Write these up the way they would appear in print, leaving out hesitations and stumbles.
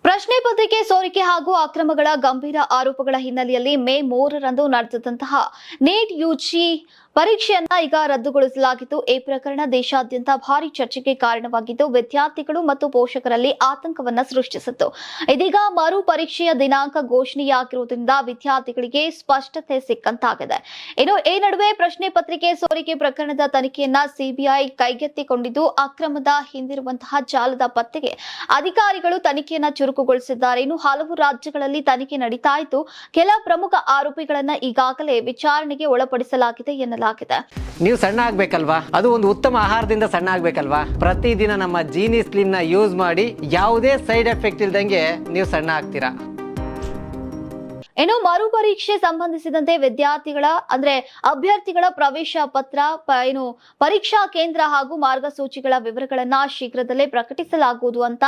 ಪ್ರಶ್ನೆ ಪತ್ರಿಕೆ ಸೋರಿಕೆ ಹಾಗೂ ಅಕ್ರಮಗಳ ಗಂಭೀರ ಆರೋಪಗಳ ಹಿನ್ನೆಲೆಯಲ್ಲಿ ಮೇ 3ರಂದು ನಡೆದಂತಹ ನೀಟ್ ಯುಜಿ ಪರೀಕ್ಷೆಯನ್ನ ಈಗ ರದ್ದುಗೊಳಿಸಲಾಗಿದ್ದು ಈ ಪ್ರಕರಣ ದೇಶಾದ್ಯಂತ ಭಾರಿ ಚರ್ಚೆಗೆ ಕಾರಣವಾಗಿದ್ದು ವಿದ್ಯಾರ್ಥಿಗಳು ಮತ್ತು ಪೋಷಕರಲ್ಲಿ ಆತಂಕವನ್ನ ಸೃಷ್ಟಿಸಿತ್ತು. ಇದೀಗ ಮರು ಪರೀಕ್ಷೆಯ ದಿನಾಂಕ ಘೋಷಣೆಯಾಗಿರುವುದರಿಂದ ವಿದ್ಯಾರ್ಥಿಗಳಿಗೆ ಸ್ಪಷ್ಟತೆ ಸಿಕ್ಕಂತಾಗಿದೆ. ಇನ್ನು ಈ ನಡುವೆ ಪ್ರಶ್ನೆ ಪತ್ರಿಕೆ ಸೋರಿಕೆ ಪ್ರಕರಣದ ತನಿಖೆಯನ್ನ ಸಿಬಿಐ ಕೈಗೆತ್ತಿಕೊಂಡಿದ್ದು ಅಕ್ರಮದ ಹಿಂದಿರುವಂತಹ ಜಾಲದ ಪತ್ತೆಗೆ ಅಧಿಕಾರಿಗಳು ತನಿಖೆಯನ್ನ ಚುರುಕುಗೊಳಿಸಿದ್ದಾರೆ. ಇನ್ನು ಹಲವು ರಾಜ್ಯಗಳಲ್ಲಿ ತನಿಖೆ ನಡೀತಾ ಇದ್ದು ಕೆಲ ಪ್ರಮುಖ ಆರೋಪಿಗಳನ್ನ ಈಗಾಗಲೇ ವಿಚಾರಣೆಗೆ ಒಳಪಡಿಸಲಾಗಿದೆ ಎನ್ನಲಾಗಿದೆ. ನೀವು ಸಣ್ಣ ಆಗ್ಬೇಕಲ್ವಾ, ಅದು ಒಂದು ಉತ್ತಮ ಆಹಾರದಿಂದ ಸಣ್ಣ ಆಗ್ಬೇಕಲ್ವಾ. ಪ್ರತಿದಿನ ನಮ್ಮ ಜೀನಿ ಸ್ಲಿಮ್ ನ ಯೂಸ್ ಮಾಡಿ ಯಾವುದೇ ಸೈಡ್ ಎಫೆಕ್ಟ್ ಇಲ್ದಂಗೆ ನೀವು ಸಣ್ಣ ಆಗ್ತೀರಾ. ಇನ್ನು ಮರು ಪರೀಕ್ಷೆ ಸಂಬಂಧಿಸಿದಂತೆ ವಿದ್ಯಾರ್ಥಿಗಳ ಅಭ್ಯರ್ಥಿಗಳ ಪ್ರವೇಶ ಪತ್ರ ಪರೀಕ್ಷಾ ಕೇಂದ್ರ ಹಾಗೂ ಮಾರ್ಗಸೂಚಿಗಳ ವಿವರಗಳನ್ನ ಶೀಘ್ರದಲ್ಲೇ ಪ್ರಕಟಿಸಲಾಗುವುದು ಅಂತ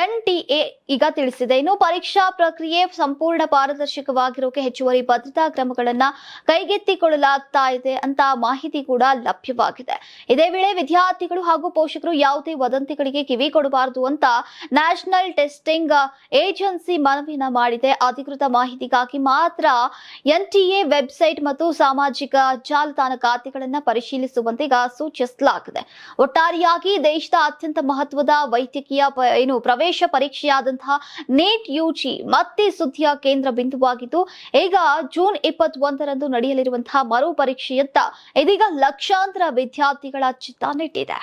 NTA ಈಗ ತಿಳಿಸಿದೆ. ಇನ್ನು ಪರೀಕ್ಷಾ ಪ್ರಕ್ರಿಯೆ ಸಂಪೂರ್ಣ ಪಾರದರ್ಶಕವಾಗಿರೋಕೆ ಹೆಚ್ಚುವರಿ ಭದ್ರತಾ ಕ್ರಮಗಳನ್ನ ಕೈಗೆತ್ತಿಕೊಳ್ಳಲಾಗ್ತಾ ಇದೆ ಅಂತ ಮಾಹಿತಿ ಕೂಡ ಲಭ್ಯವಾಗಿದೆ. ಇದೇ ವೇಳೆ ವಿದ್ಯಾರ್ಥಿಗಳು ಹಾಗೂ ಪೋಷಕರು ಯಾವುದೇ ವದಂತಿಗಳಿಗೆ ಕಿವಿ ಕೊಡಬಾರದು ಅಂತ ನ್ಯಾಷನಲ್ ಟೆಸ್ಟಿಂಗ್ ಏಜೆನ್ಸಿ ಮನವಿಯನ್ನ ಮಾಡಿದೆ. ಅಧಿಕೃತ ಮಾಹಿತಿಗಾಗಿ ಮಾತ್ರ NTA ವೆಬ್ಸೈಟ್ ಮತ್ತು ಸಾಮಾಜಿಕ ಜಾಲತಾಣ ಖಾತೆಗಳನ್ನು ಪರಿಶೀಲಿಸುವಂತೆ ಈಗ ಸೂಚಿಸಲಾಗಿದೆ. ಒಟ್ಟಾರೆಯಾಗಿ ದೇಶದ ಅತ್ಯಂತ ಮಹತ್ವದ ವೈದ್ಯಕೀಯ ಪ್ರವೇಶ ಪರೀಕ್ಷೆಯಾದಂತಹ ನೀಟ್ ಯುಜಿ ಮತ್ತೆ ಸುದ್ದಿಯ ಕೇಂದ್ರ ಬಿಂದುವಾಗಿದ್ದು ಈಗ ಜೂನ್ 21ರಂದು ನಡೆಯಲಿರುವಂತಹ ಮರು ಪರೀಕ್ಷೆಯತ್ತ ಇದೀಗ ಲಕ್ಷಾಂತರ ವಿದ್ಯಾರ್ಥಿಗಳ ಚಿತ್ತ ನೆಟ್ಟಿದೆ.